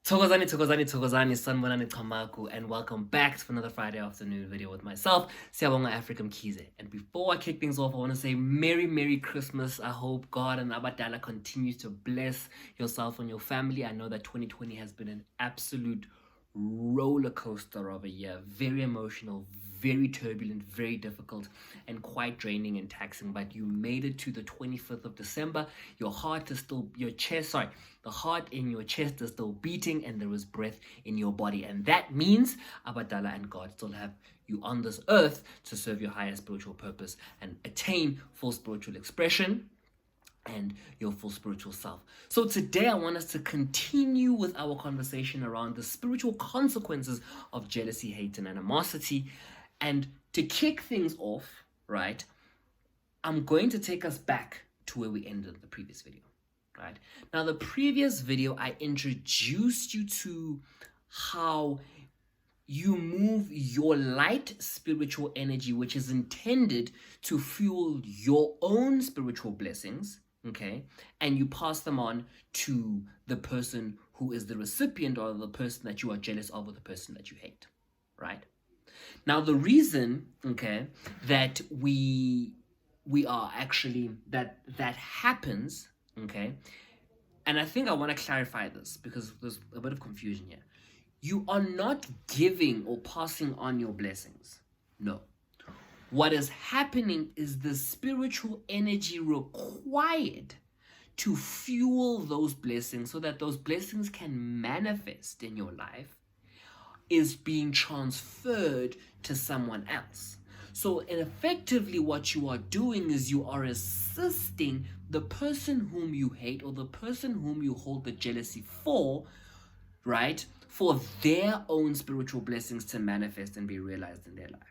Thokozani, Sanbonani Kamaku, and welcome back to another Friday afternoon video with myself, Siyabonga Africa Mkhize. And before I kick things off, I want to say Merry Christmas. I hope God and Abadala continues to bless yourself and your family. I know that 2020 has been an absolute roller coaster of a year, very emotional, very turbulent, very difficult, and quite draining and taxing. But you made it to the 25th of December. Your heart is still, the heart in your chest is still beating, and there is breath in your body. And that means Abadala and God still have you on this earth to serve your higher spiritual purpose and attain full spiritual expression and your full spiritual self. So today I want us to continue with our conversation around the spiritual consequences of jealousy, hate, and animosity. And to kick things off, right, I'm going to take us back to where we ended the previous video, right? Now, the previous video, I introduced you to how you move your light spiritual energy, which is intended to fuel your own spiritual blessings, okay, and you pass them on to the person who is the recipient, or the person that you are jealous of, or the person that you hate, right? Now, the reason, okay, that we are actually that happens, okay, and I think I want to clarify this because there's a bit of confusion here. You are not giving or passing on your blessings. No. What is happening is the spiritual energy required to fuel those blessings so that those blessings can manifest in your life is being transferred to someone else. So effectively what you are doing is you are assisting the person whom you hate, or the person whom you hold the jealousy for, right, for their own spiritual blessings to manifest and be realized in their life.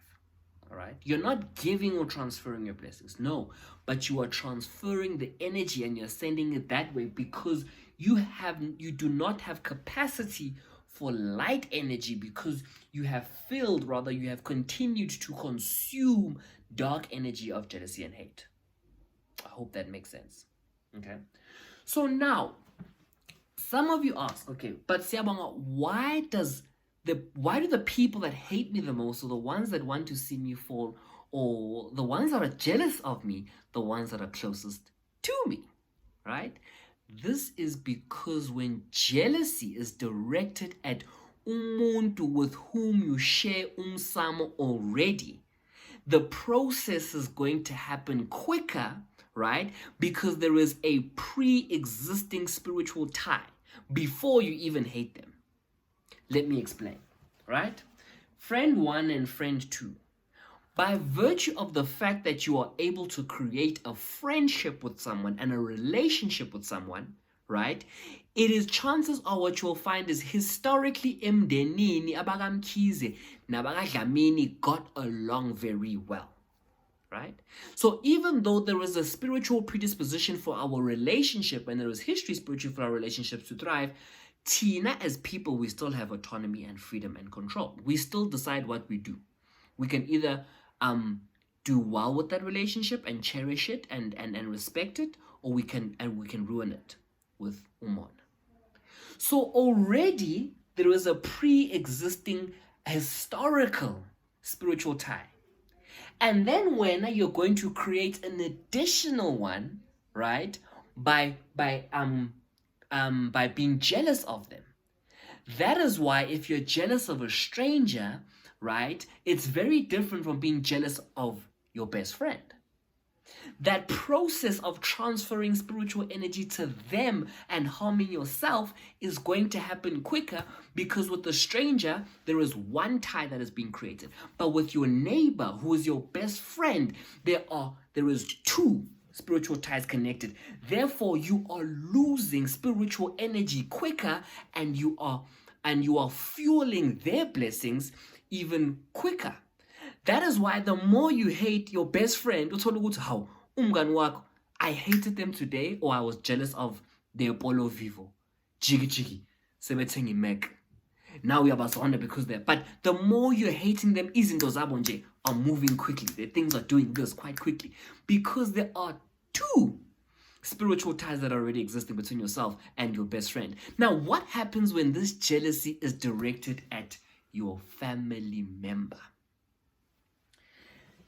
All right, you're not giving or transferring your blessings, no, but you are transferring the energy, and you're sending it that way because you do not have capacity for light energy, because you have continued to consume dark energy of jealousy and hate. I hope that makes sense. Okay, so now some of you ask, okay, but Siyabonga, why do the people that hate me the most, or the ones that want to see me fall, or the ones that are jealous of me, the ones that are closest to me, right? This is because when jealousy is directed at umuntu with whom you share umsamo already, the process is going to happen quicker, right? Because there is a pre-existing spiritual tie before you even hate them. Let me explain, right? Friend 1 and friend 2. By virtue of the fact that you are able to create a friendship with someone and a relationship with someone, right? It is, chances are, what you'll find is historically emdenini abaga Mkhize nabaga Dlamini got along very well. Right? So even though there is a spiritual predisposition for our relationship, and there is history spiritual for our relationships to thrive, Tina, as people, we still have autonomy and freedom and control. We still decide what we do. We can either do well with that relationship and cherish it and respect it, or we can ruin it with umon. So already there is a pre-existing historical spiritual tie. And then when you're going to create an additional one, right, by being jealous of them. That is why if you're jealous of a stranger, right, it's very different from being jealous of your best friend. That process of transferring spiritual energy to them and harming yourself is going to happen quicker, because with the stranger, there is one tie that is being created. But with your neighbor, who is your best friend, there is two spiritual ties connected. Therefore, you are losing spiritual energy quicker, and you are fueling their blessings even quicker. That is why the more you hate your best friend, I hated them today, or I was jealous of their polo vivo. Jiggy, sebethengi Mac. Now we are surrounded because they're. But the more you're hating them, izinto zabo nje are moving quickly. The things are doing this quite quickly, because there are two spiritual ties that are already existing between yourself and your best friend. Now, what happens when this jealousy is directed at your family member?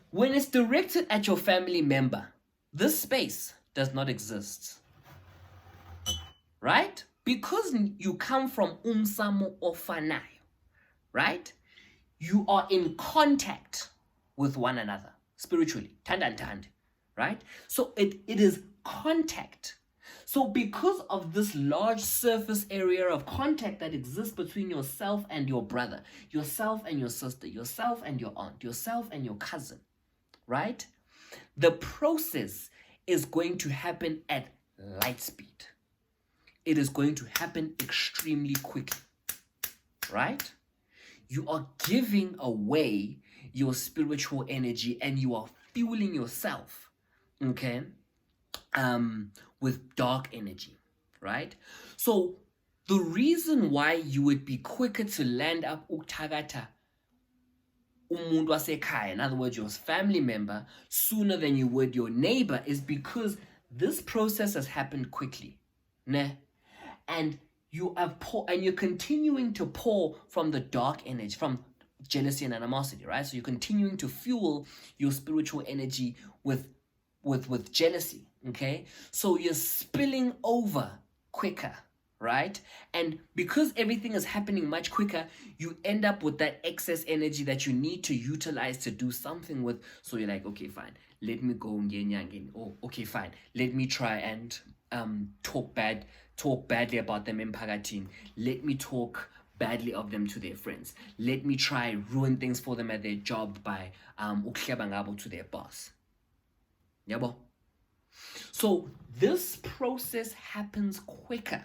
When it's directed at your family member, this space does not exist. Right? Because you come from Umsamo or Fanayo, right? You are in contact with one another spiritually, tand, right? So it is contact. So because of this large surface area of contact that exists between yourself and your brother, yourself and your sister, yourself and your aunt, yourself and your cousin, right? The process is going to happen at light speed. It is going to happen extremely quickly, right? You are giving away your spiritual energy and you are fueling yourself, okay, with dark energy, right? So the reason why you would be quicker to land up uktagata umuntu wasekhaya, in other words, your family member, sooner than you would your neighbor, is because this process has happened quickly, ne? And you're continuing to pour from the dark energy, from jealousy and animosity, right? So you're continuing to fuel your spiritual energy with jealousy, okay? So you're spilling over quicker, right? And because everything is happening much quicker, you end up with that excess energy that you need to utilize to do something with. So you're like, okay, fine, let me go again. Oh, okay, fine, let me try and talk badly about them in Pagatin. Let me talk badly of them to their friends. Let me try ruin things for them at their job by uklebangabo to their boss. Yabo. So this process happens quicker,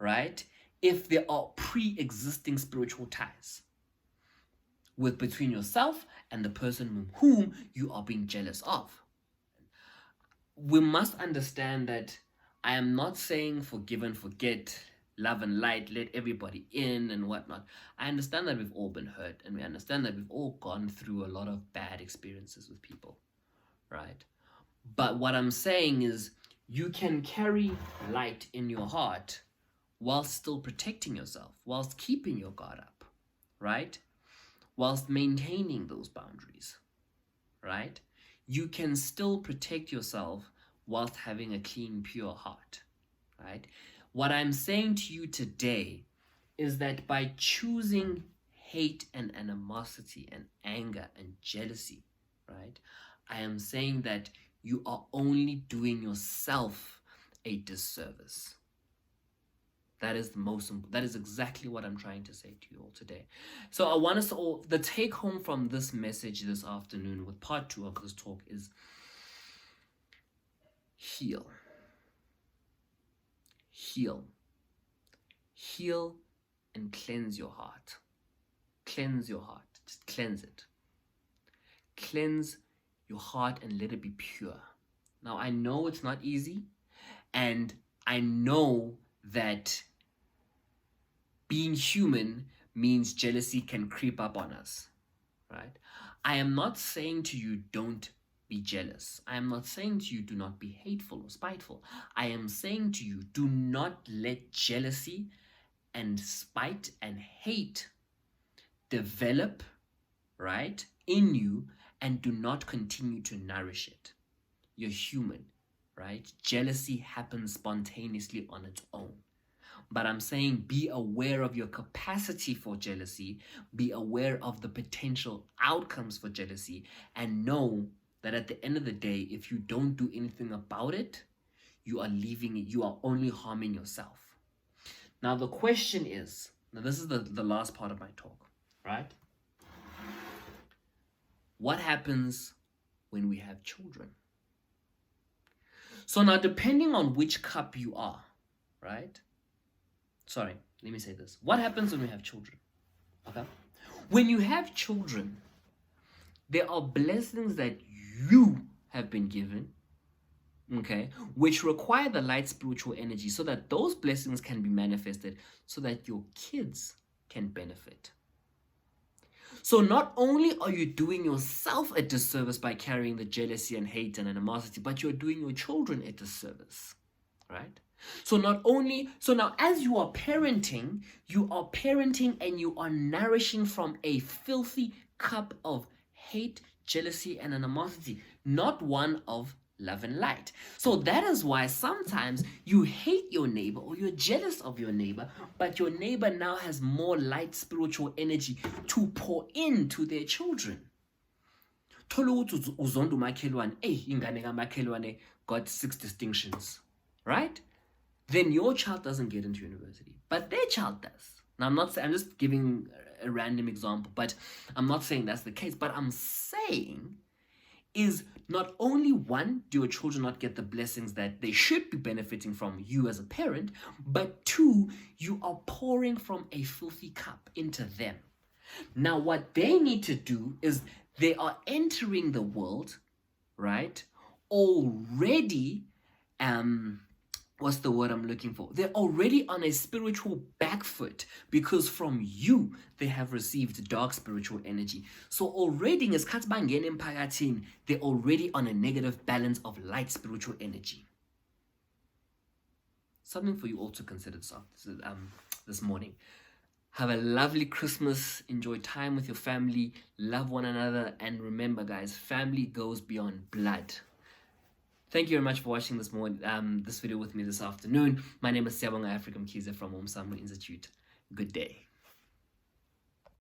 right? If there are pre-existing spiritual ties between yourself and the person whom you are being jealous of. We must understand that I am not saying forgive and forget, love and light, let everybody in and whatnot. I understand that we've all been hurt and we understand that we've all gone through a lot of bad experiences with people, right? But what I'm saying is you can carry light in your heart whilst still protecting yourself, whilst keeping your guard up, right? Whilst maintaining those boundaries, right? You can still protect yourself whilst having a clean, pure heart, right? What I'm saying to you today is that by choosing hate and animosity and anger and jealousy, right, I am saying that you are only doing yourself a disservice. That is exactly what I'm trying to say to you all today. So I want us to all, the take home from this message this afternoon with part 2 of this talk is heal. Heal. Heal and cleanse your heart. Cleanse your heart. Just cleanse it. Cleanse your heart and let it be pure. Now, I know it's not easy, and I know that being human means jealousy can creep up on us, right? I am not saying to you, don't be jealous. I am not saying to you, do not be hateful or spiteful. I am saying to you, do not let jealousy and spite and hate develop, right, in you, and do not continue to nourish it. You're human, right? Jealousy happens spontaneously on its own. But I'm saying be aware of your capacity for jealousy, be aware of the potential outcomes for jealousy, and know that at the end of the day, if you don't do anything about it, you are leaving it, you are only harming yourself. Now the question is, now this is the last part of my talk, right? What happens when we have children? So now, depending on which cup you are, right? Sorry, let me say this. What happens when we have children? Okay? When you have children, there are blessings that you have been given, okay, which require the light spiritual energy so that those blessings can be manifested so that your kids can benefit. So not only are you doing yourself a disservice by carrying the jealousy and hate and animosity, but you're doing your children a disservice, right? So now as you are parenting and you are nourishing from a filthy cup of hate, jealousy, and animosity, not one of love and light. So that is why sometimes you hate your neighbor or you're jealous of your neighbor, but your neighbor now has more light spiritual energy to pour into their children. Ingane kamakhelwane got 6 distinctions, right? Then your child doesn't get into university, but their child does. Now I'm just giving a random example, but I'm not saying that's the case. But I'm saying is not only one, do your children not get the blessings that they should be benefiting from you as a parent, but two, you are pouring from a filthy cup into them. Now, what they need to do is they are entering the world, right, already, what's the word I'm looking for? They're already on a spiritual back foot because from you, they have received dark spiritual energy. So already, they're already on a negative balance of light spiritual energy. Something for you all to consider this morning. Have a lovely Christmas. Enjoy time with your family. Love one another. And remember, guys, family goes beyond blood. Thank you very much for watching this video with me this afternoon. My name is Mkhize from Umsamo Institute. Good day.